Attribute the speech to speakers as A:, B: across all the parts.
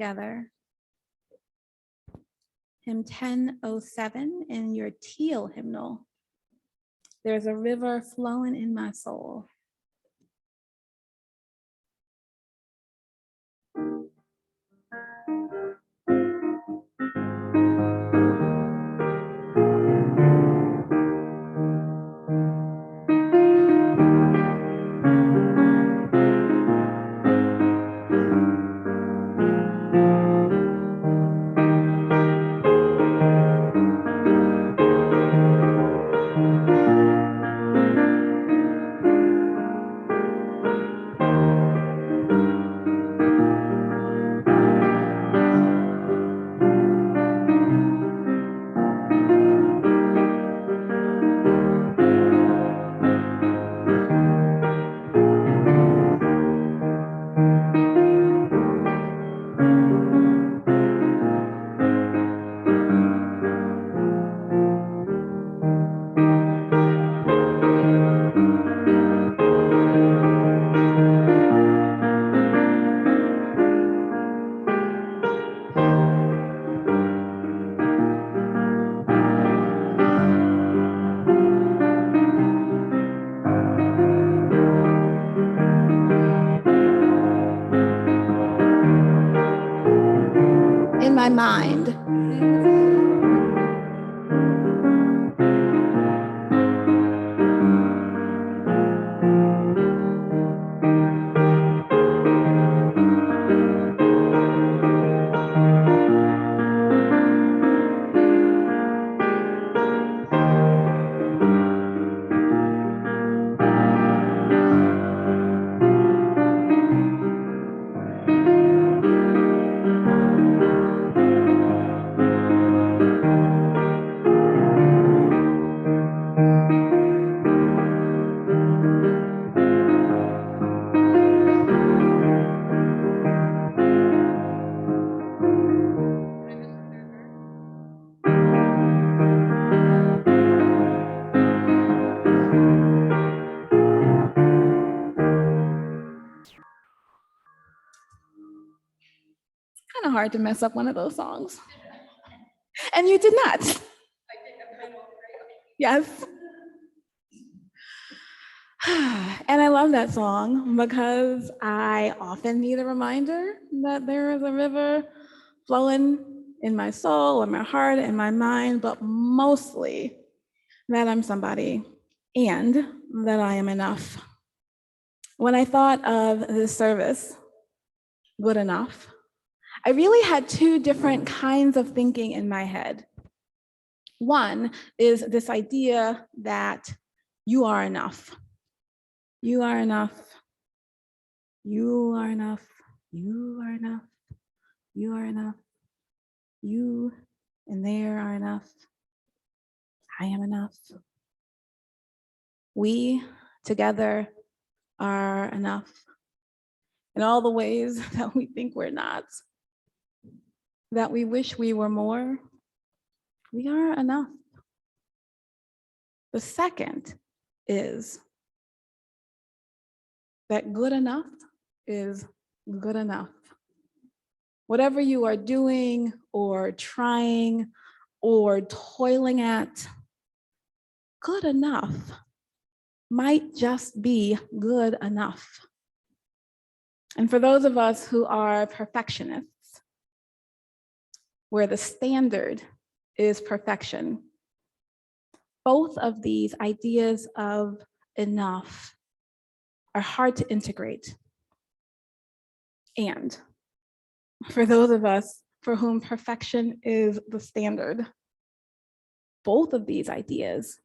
A: together. Hymn 1007 in your teal hymnal. There's a river flowing in my soul. In my mind. Kind of hard to mess up one of those songs. And you did not. Yes. And I love that song because I often need a reminder that there is a river flowing in my soul, in my heart, in my mind, but mostly that I'm somebody and that I am enough. When I thought of this service, good enough, I really had two different kinds of thinking in my head. One is this idea that you are enough. You are enough. You are enough. You are enough. You are enough. You and there are enough. I am enough. We together are enough in all the ways that we think we're not, that we wish we were more. We are enough. The second is that good enough is good enough. Whatever you are doing or trying or toiling at, good enough might just be good enough. And for those of us who are perfectionists, where the standard is perfection, both of these ideas of enough are hard to integrate. And for those of us for whom perfection is the standard, both of these ideas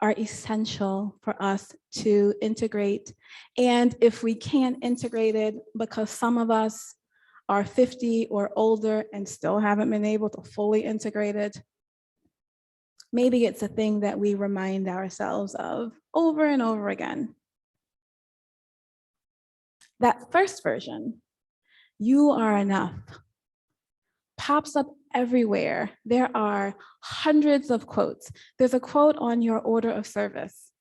A: are essential for us to integrate. And if we can't integrate it because some of us are 50 or older and still haven't been able to fully integrate it, maybe it's a thing that we remind ourselves of over and over again. That first version, you are enough, pops up everywhere. There are hundreds of quotes. There's a quote on your order of service.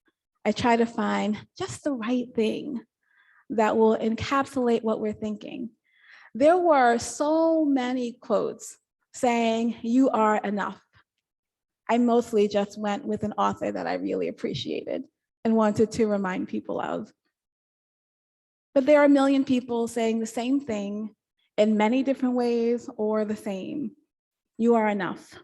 A: I try to find just the right thing that will encapsulate what we're thinking. There were so many quotes saying, "You are enough." I mostly just went with an author that I really appreciated and wanted to remind people of. But there are a million people saying the same thing in many different ways or the same. You are enough.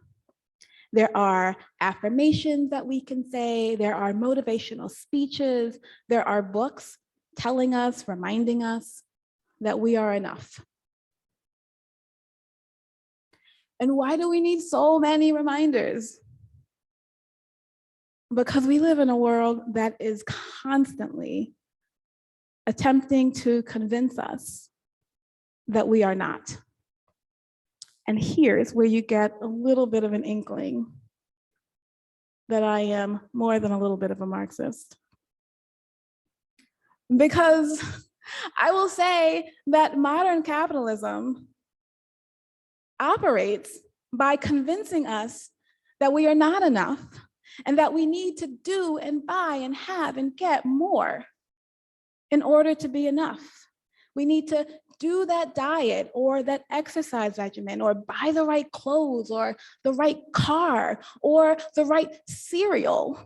A: There are affirmations that we can say, there are motivational speeches, there are books telling us, reminding us that we are enough. And why do we need so many reminders? Because we live in a world that is constantly attempting to convince us that we are not. And here's where you get a little bit of an inkling that I am more than a little bit of a Marxist. Because I will say that modern capitalism operates by convincing us that we are not enough and that we need to do and buy and have and get more in order to be enough. We need to do that diet or that exercise regimen or buy the right clothes or the right car or the right cereal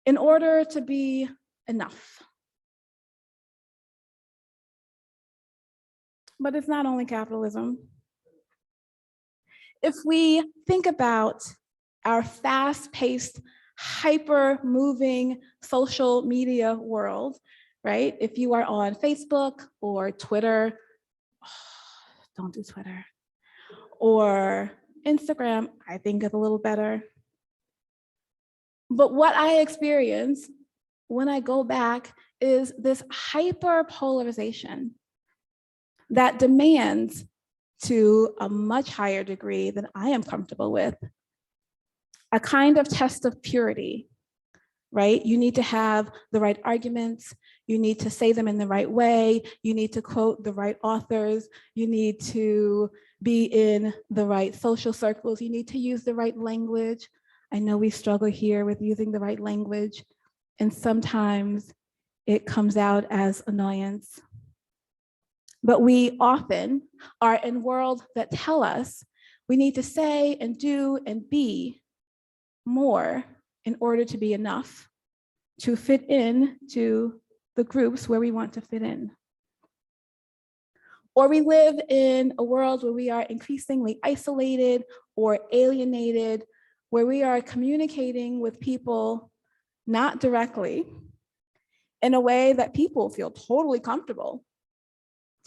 A: in order to be enough. But it's not only capitalism. If we think about our fast-paced, hyper-moving social media world, right? If you are on Facebook or Twitter, don't do Twitter, or Instagram, I think is a little better. But what I experience when I go back is this hyper-polarization that demands, to a much higher degree than I am comfortable with, a kind of test of purity, right? You need to have the right arguments, you need to say them in the right way, you need to quote the right authors, you need to be in the right social circles, you need to use the right language. I know we struggle here with using the right language, and sometimes it comes out as annoyance. But we often are in worlds that tell us we need to say and do and be more in order to be enough, to fit in to the groups where we want to fit in. Or we live in a world where we are increasingly isolated or alienated, where we are communicating with people not directly in a way that people feel totally comfortable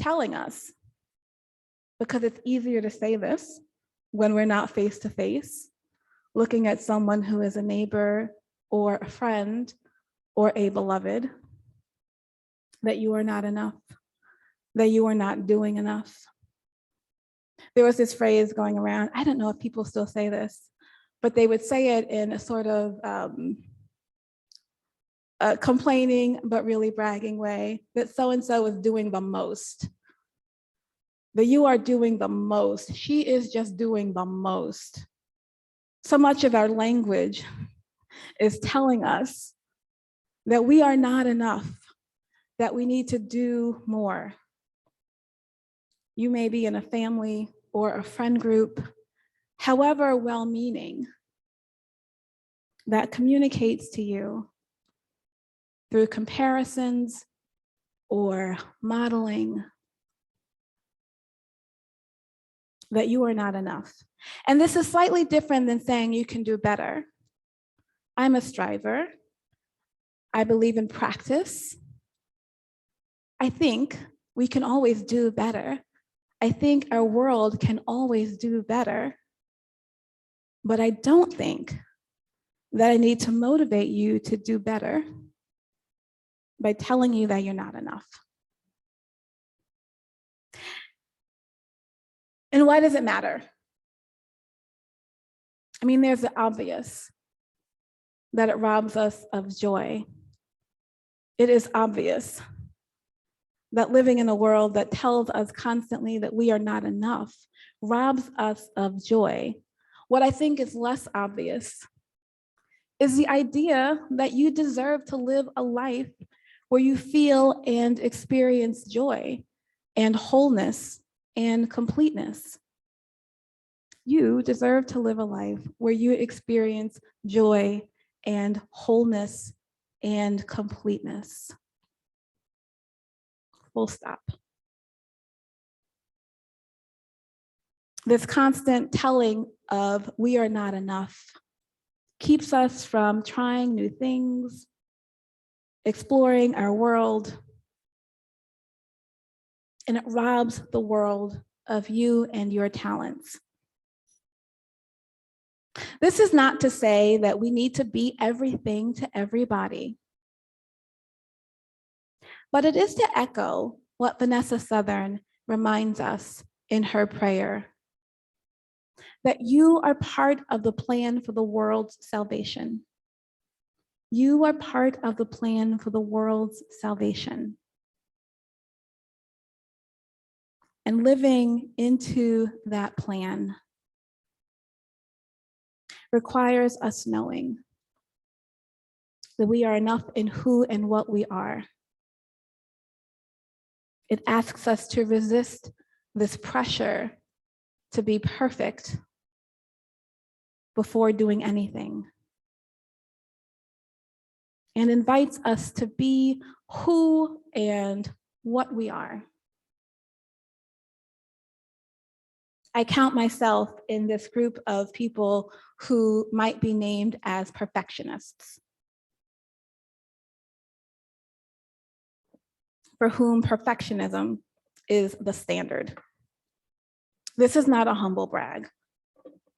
A: telling us, because it's easier to say this when we're not face to face, looking at someone who is a neighbor or a friend or a beloved, that you are not enough, that you are not doing enough. There was this phrase going around, I don't know if people still say this, but they would say it in a sort of complaining but really bragging way, that so-and-so is doing the most. That you are doing the most. She is just doing the most. So much of our language is telling us that we are not enough, that we need to do more. You may be in a family or a friend group, however well-meaning, that communicates to you through comparisons or modeling that you are not enough. And this is slightly different than saying you can do better. I'm a striver. I believe in practice. I think we can always do better. I think our world can always do better. But I don't think that I need to motivate you to do better by telling you that you're not enough. And why does it matter? I mean, there's the obvious, that it robs us of joy. It is obvious that living in a world that tells us constantly that we are not enough robs us of joy. What I think is less obvious is the idea that you deserve to live a life where you feel and experience joy, and wholeness and completeness. You deserve to live a life where you experience joy and wholeness and completeness. Full stop. This constant telling of we are not enough keeps us from trying new things, exploring our world, and it robs the world of you and your talents. This is not to say that we need to be everything to everybody, but it is to echo what Vanessa Southern reminds us in her prayer, that you are part of the plan for the world's salvation. You are part of the plan for the world's salvation. And living into that plan requires us knowing that we are enough in who and what we are. It asks us to resist this pressure to be perfect before doing anything, and invites us to be who and what we are. I count myself in this group of people who might be named as perfectionists, for whom perfectionism is the standard. This is not a humble brag,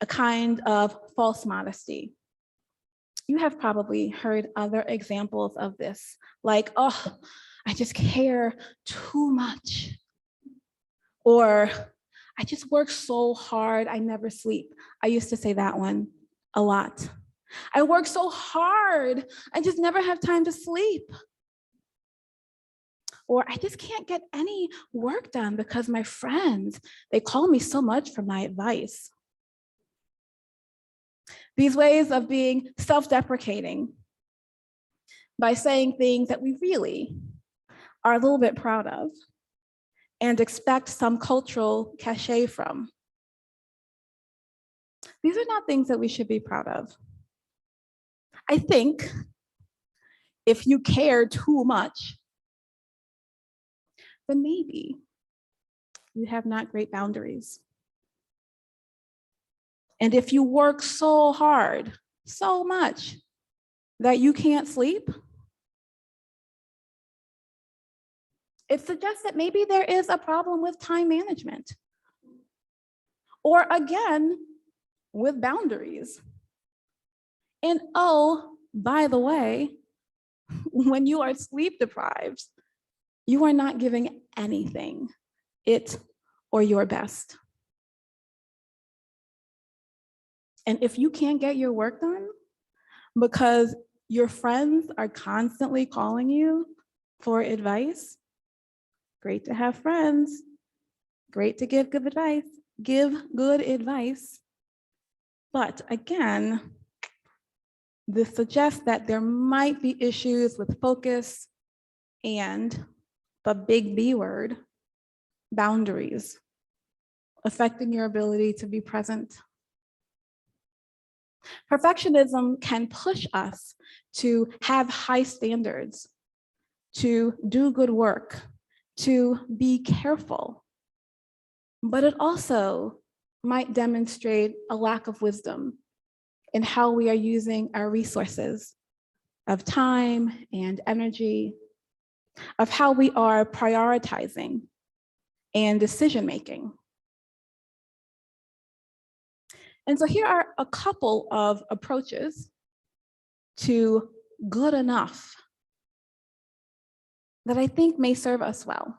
A: a kind of false modesty. You have probably heard other examples of this, like, oh, I just care too much. Or I just work so hard, I never sleep. I used to say that one a lot. I work so hard, I just never have time to sleep. Or I just can't get any work done because my friends, they call me so much for my advice. These ways of being self-deprecating by saying things that we really are a little bit proud of and expect some cultural cachet from. These are not things that we should be proud of. I think if you care too much, then maybe you have not great boundaries. And if you work so hard, so much, that you can't sleep, it suggests that maybe there is a problem with time management. Or again, with boundaries. And oh, by the way, when you are sleep deprived, you are not giving anything, it or your best. And if you can't get your work done because your friends are constantly calling you for advice, great to have friends, great to give good advice, But again, this suggests that there might be issues with focus and the big B word, boundaries, affecting your ability to be present. Perfectionism can push us to have high standards, to do good work, to be careful, but it also might demonstrate a lack of wisdom in how we are using our resources of time and energy, of how we are prioritizing and decision-making. And so here are a couple of approaches to good enough that I think may serve us well.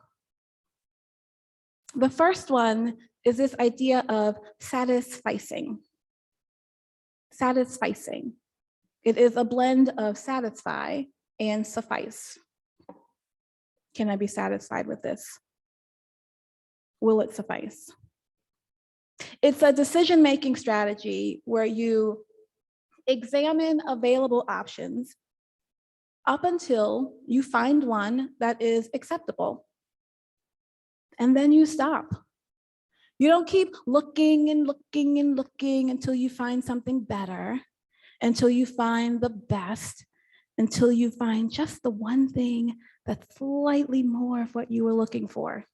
A: The first one is this idea of satisficing. Satisficing. It is a blend of satisfy and suffice. Can I be satisfied with this? Will it suffice? It's a decision-making strategy where you examine available options up until you find one that is acceptable. and then you stop. You don't keep looking and looking and looking until you find something better, until you find the best, until you find just the one thing that's slightly more of what you were looking for.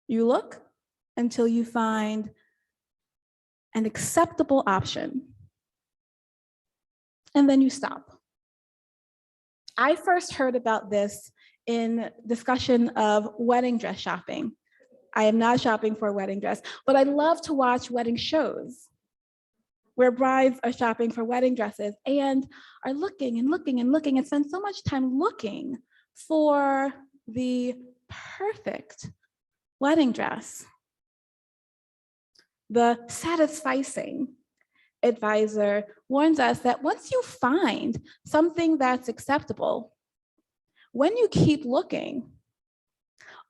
A: You look until you find an acceptable option, and then you stop. I first heard about this in discussion of wedding dress shopping. I am not shopping for a wedding dress, but I love to watch wedding shows where brides are shopping for wedding dresses and are looking and looking and looking and spend so much time looking for the perfect wedding dress. The satisficing advisor warns us that once you find something that's acceptable, when you keep looking,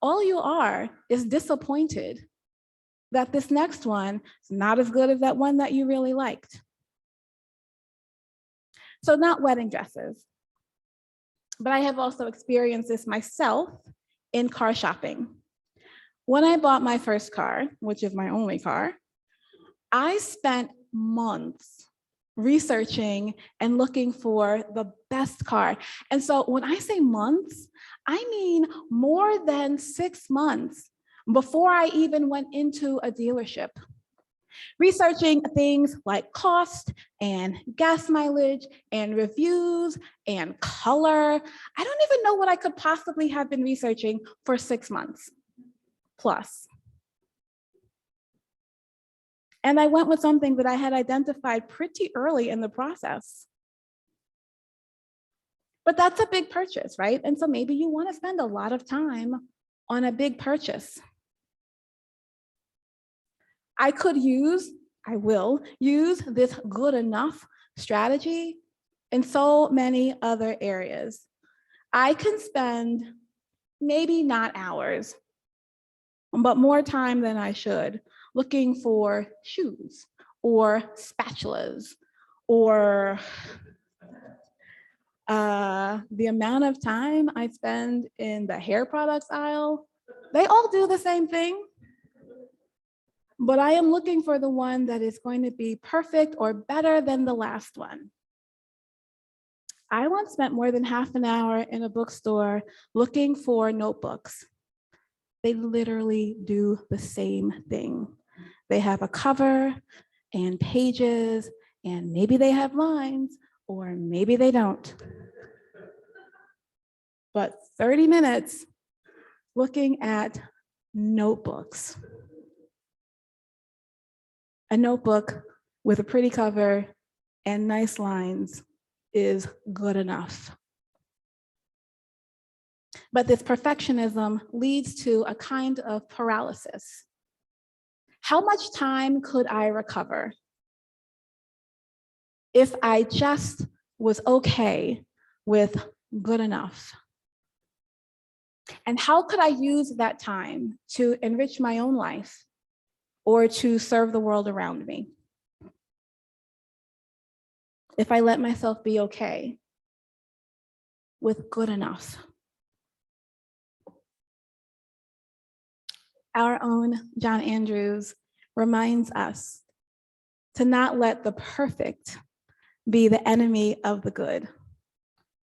A: all you are is disappointed that this next one is not as good as that one that you really liked. So not wedding dresses, but I have also experienced this myself in car shopping. When I bought my first car, which is my only car, I spent months researching and looking for the best car. And so when I say months, I mean more than 6 months before I even went into a dealership. Researching things like cost and gas mileage and reviews and color. I don't even know what I could possibly have been researching for 6 months plus. And I went with something that I had identified pretty early in the process. But that's a big purchase, right? And so maybe you want to spend a lot of time on a big purchase. I will use this good enough strategy in so many other areas. I can spend maybe not hours, but more time than I should looking for shoes or spatulas or the amount of time I spend in the hair products aisle. They all do the same thing. But I am looking for the one that is going to be perfect or better than the last one. I once spent more than half an hour in a bookstore looking for notebooks. They literally do the same thing. They have a cover and pages, and maybe they have lines, or maybe they don't. But 30 minutes looking at notebooks. A notebook with a pretty cover and nice lines is good enough. But this perfectionism leads to a kind of paralysis. How much time could I recover if I just was okay with good enough? And how could I use that time to enrich my own life or to serve the world around me? If I let myself be okay with good enough. Our own John Andrews reminds us to not let the perfect be the enemy of the good.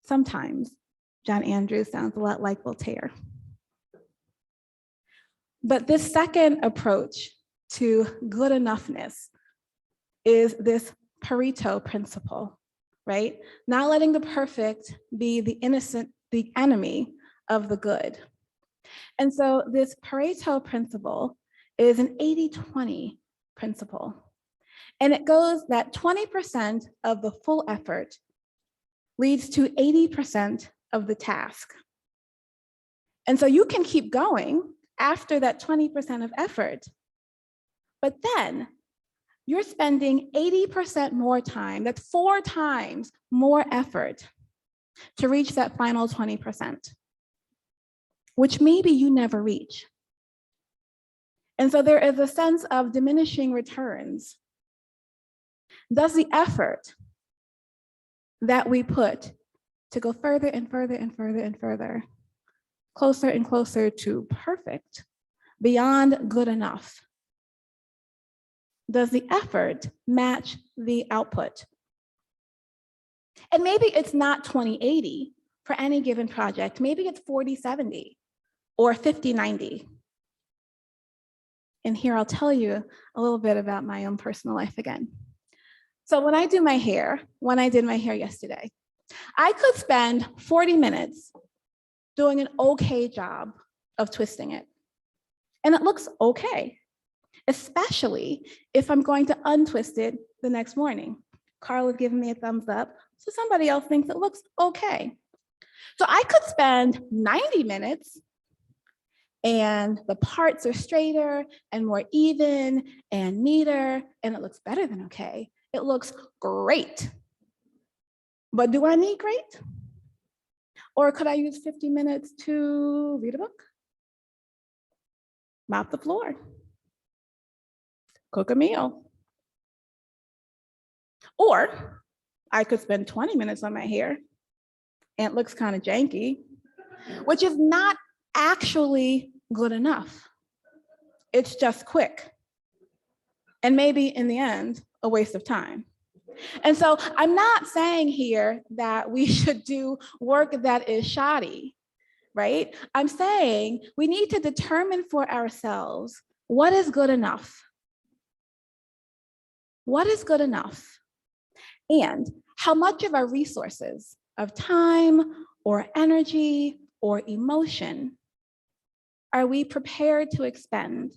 A: Sometimes John Andrews sounds a lot like Voltaire. But this second approach to good enoughness is this Pareto principle, right? Not letting the perfect be the innocent, the enemy of the good. And so this Pareto principle is an 80-20 principle. And it goes that 20% of the full effort leads to 80% of the task. And so you can keep going after that 20% of effort, but then you're spending 80% more time, that's 4 times more effort to reach that final 20%, which maybe you never reach. And so there is a sense of diminishing returns. Does the effort that we put to go further and further and further and further closer and closer to perfect, beyond good enough? Does the effort match the output? And maybe it's not 20/80 for any given project. Maybe it's 40/70 or 50/90. And here I'll tell you a little bit about my own personal life again. So when I did my hair yesterday, I could spend 40 minutes doing an okay job of twisting it. And it looks okay, especially if I'm going to untwist it the next morning. Carl has given me a thumbs up, so somebody else thinks it looks okay. So I could spend 90 minutes and the parts are straighter and more even and neater, and it looks better than okay. It looks great. But do I need great? Or could I use 50 minutes to read a book, mop the floor, cook a meal? Or I could spend 20 minutes on my hair and it looks kind of janky, which is not actually good enough. It's just quick. And maybe in the end, a waste of time. And so I'm not saying here that we should do work that is shoddy, right? I'm saying we need to determine for ourselves what is good enough. What is good enough? And how much of our resources of time or energy or emotion are we prepared to expend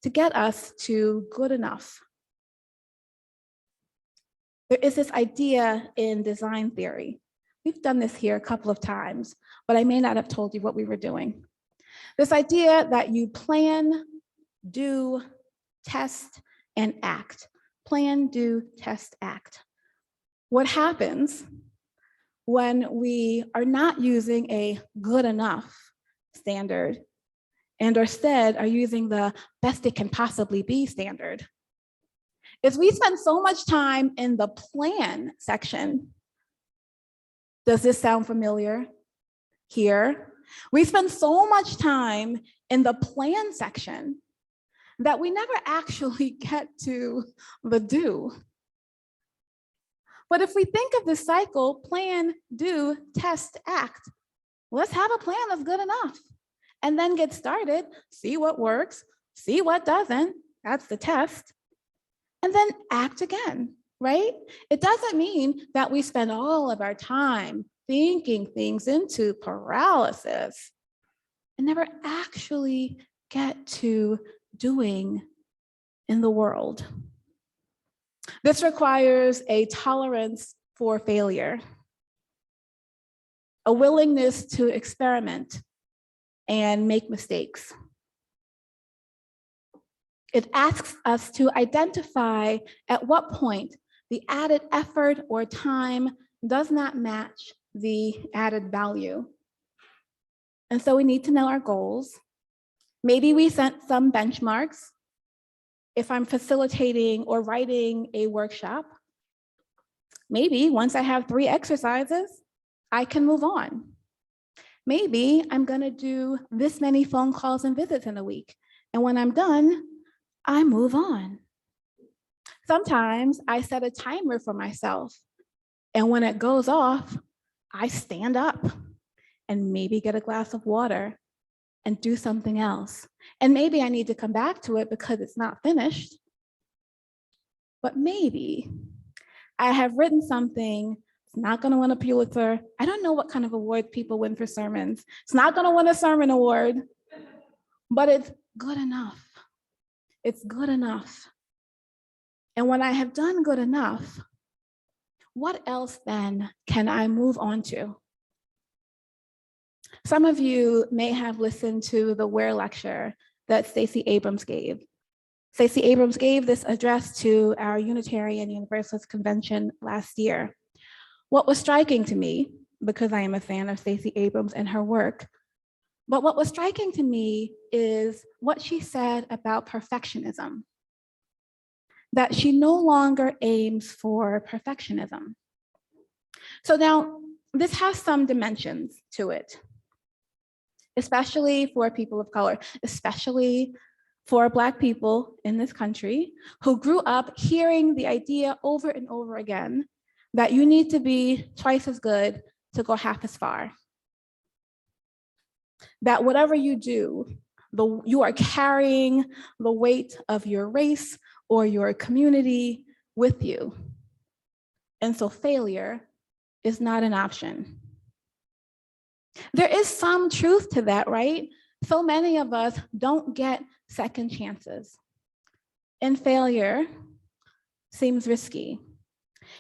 A: to get us to good enough? There is this idea in design theory. We've done this here a couple of times, but I may not have told you what we were doing. This idea that you plan, do, test, and act. Plan, do, test, act. What happens when we are not using a good enough standard and instead are using the best it can possibly be standard is we spend so much time in the plan section. Does this sound familiar? Here, we spend so much time in the plan section that we never actually get to the do. But if we think of this cycle, plan, do, test, act, let's have a plan that's good enough and then get started, see what works, see what doesn't, that's the test, and then act again, right? It doesn't mean that we spend all of our time thinking things into paralysis and never actually get to doing in the world. This requires a tolerance for failure, a willingness to experiment and make mistakes. It asks us to identify at what point the added effort or time does not match the added value. And so we need to know our goals. Maybe we set some benchmarks. If I'm facilitating or writing a workshop, maybe once I have 3 exercises, I can move on. Maybe I'm gonna do this many phone calls and visits in a week. And when I'm done, I move on. Sometimes I set a timer for myself. And when it goes off, I stand up and maybe get a glass of water and do something else. And maybe I need to come back to it because it's not finished. But maybe I have written something, it's not gonna win a Pulitzer. I don't know what kind of award people win for sermons. It's not gonna win a sermon award, but it's good enough. It's good enough. And when I have done good enough, what else then can I move on to? Some of you may have listened to the Where lecture that Stacey Abrams gave. Stacey Abrams gave this address to our Unitarian Universalist Convention last year. What was striking to me, because I am a fan of Stacey Abrams and her work, but what was striking to me is what she said about perfectionism, that she no longer aims for perfectionism. So now, this has some dimensions to it. especially for people of color, especially for Black people in this country who grew up hearing the idea over and over again that you need to be twice as good to go half as far. That whatever you do, you are carrying the weight of your race or your community with you. And so failure is not an option. There is some truth to that, right? So many of us don't get second chances. And failure seems risky.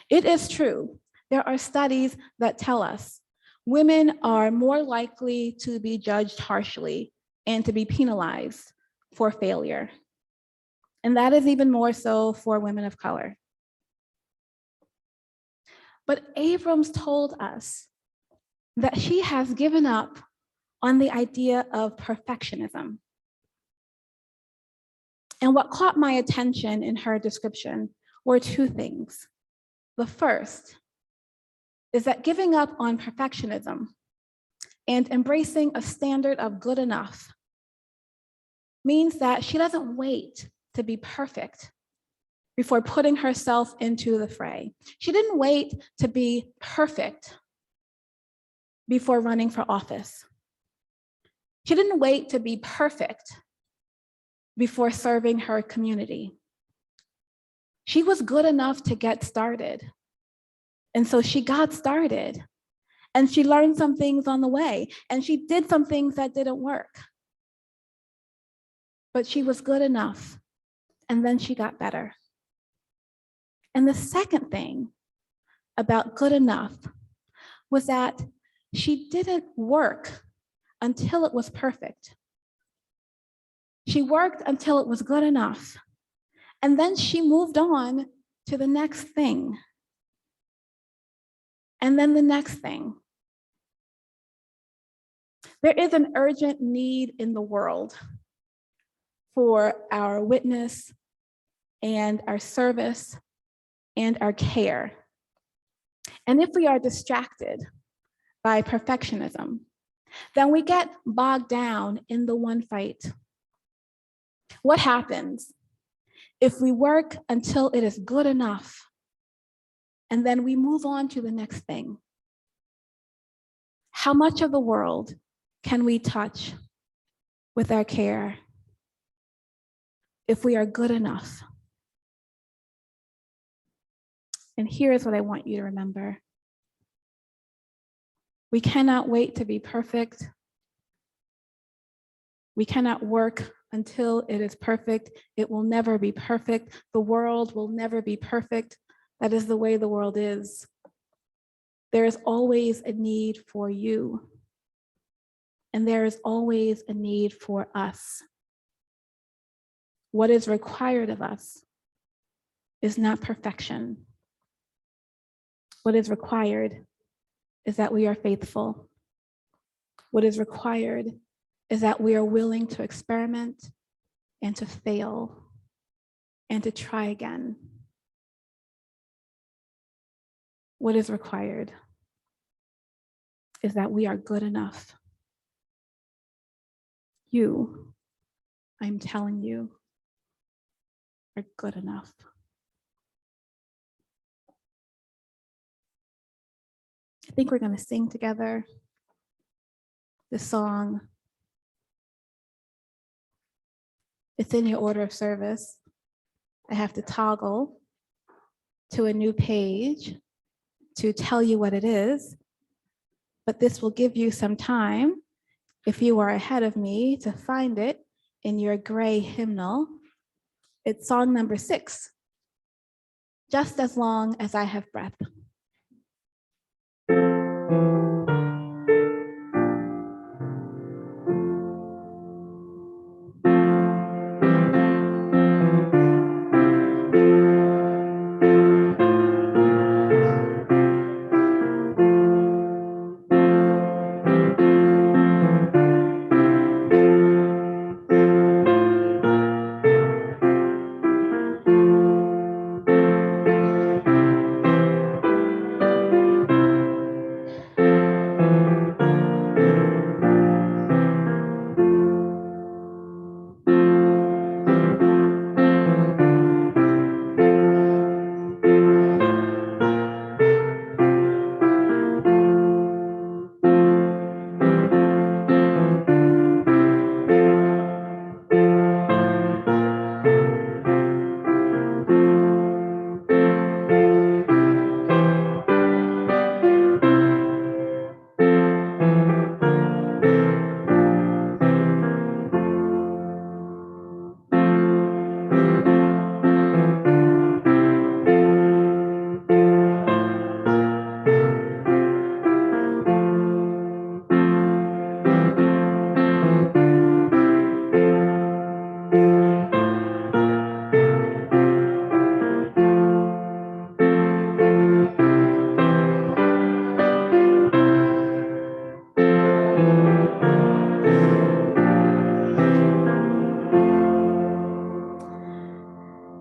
A: It is true. There are studies that tell us women are more likely to be judged harshly and to be penalized for failure. And that is even more so for women of color. But Abrams told us that she has given up on the idea of perfectionism. And what caught my attention in her description were two things. The first is that giving up on perfectionism and embracing a standard of good enough means that she doesn't wait to be perfect before putting herself into the fray. She didn't wait to be perfect before running for office. She didn't wait to be perfect before serving her community. She was good enough to get started. And so she got started and she learned some things on the way and she did some things that didn't work. But she was good enough and then she got better. And the second thing about good enough was that she didn't work until it was perfect. She worked until it was good enough. And then she moved on to the next thing. And then the next thing. There is an urgent need in the world for our witness and our service and our care. And if we are distracted by perfectionism, then we get bogged down in the one fight. What happens if we work until it is good enough and then we move on to the next thing? How much of the world can we touch with our care if we are good enough? And here's what I want you to remember. We cannot wait to be perfect. We cannot work until it is perfect. It will never be perfect. The world will never be perfect. That is the way the world is. There is always a need for you. And there is always a need for us. What is required of us is not perfection. What is required is that we are faithful. What is required is that we are willing to experiment and to fail and to try again. What is required is that we are good enough. You, I'm telling you, are good enough. I think we're going to sing together the song. It's in your order of service. I have to toggle to a new page to tell you what it is, but this will give you some time, if you are ahead of me, to find it in your gray hymnal. It's song number 6, Just as Long as I Have Breath.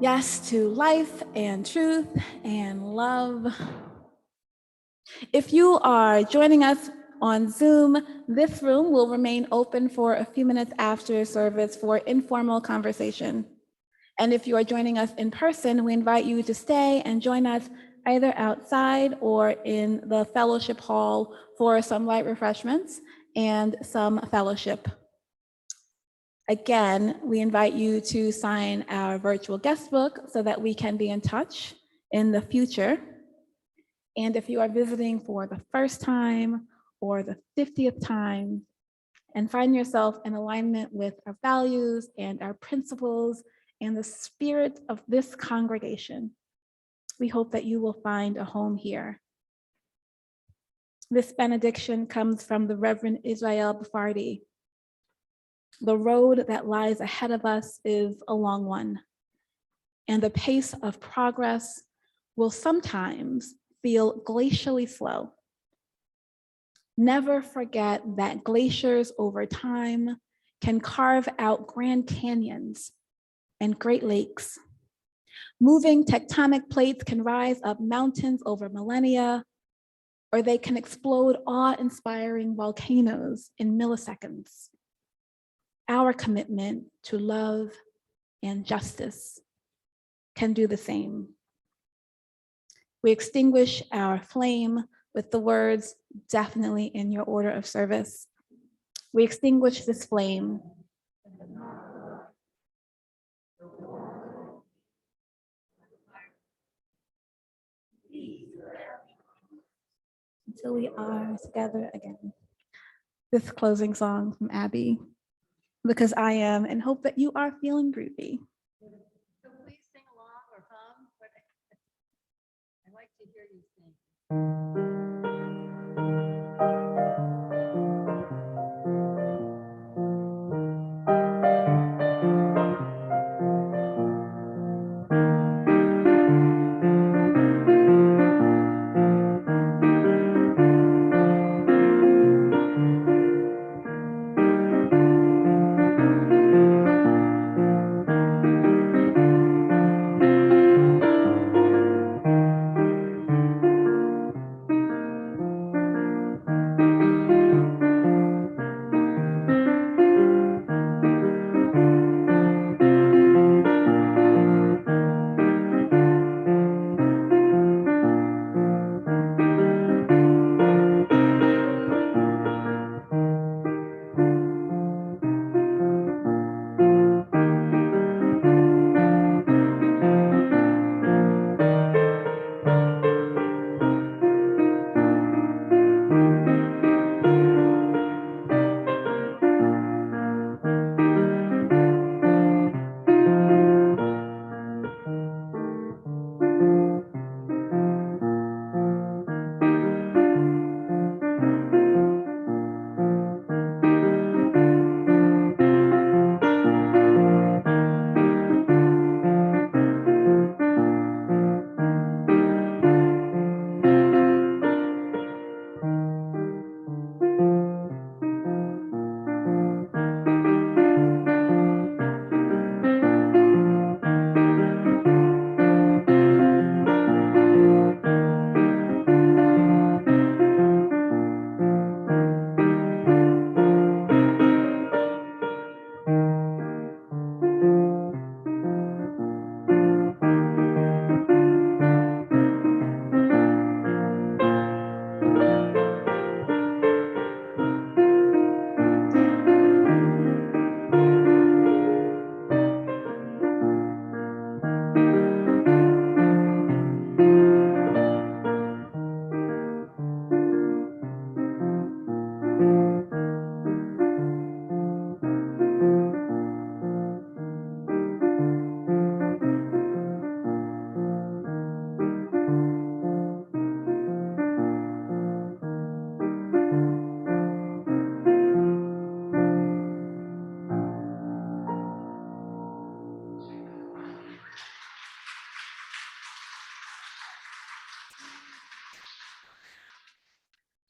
A: Yes to life and truth and love. If you are joining us on Zoom, this room will remain open for a few minutes after service for informal conversation. And if you are joining us in person, we invite you to stay and join us either outside or in the fellowship hall for some light refreshments and some fellowship. Again, we invite you to sign our virtual guest book so that we can be in touch in the future. And if you are visiting for the first time or the 50th time and find yourself in alignment with our values and our principles and the spirit of this congregation, we hope that you will find a home here. This benediction comes from the Reverend Israel Bufardi. The road that lies ahead of us is a long one, and the pace of progress will sometimes feel glacially slow. Never forget that glaciers over time can carve out grand canyons and great lakes. Moving tectonic plates can rise up mountains over millennia, or they can explode awe-inspiring volcanoes in milliseconds. Our commitment to love and justice can do the same. We extinguish our flame with the words, definitely in your order of service. We extinguish this flame until we are together again. This closing song from Abby, because I am, and hope that you are feeling groovy.
B: So please sing along or hum. I like to hear you sing.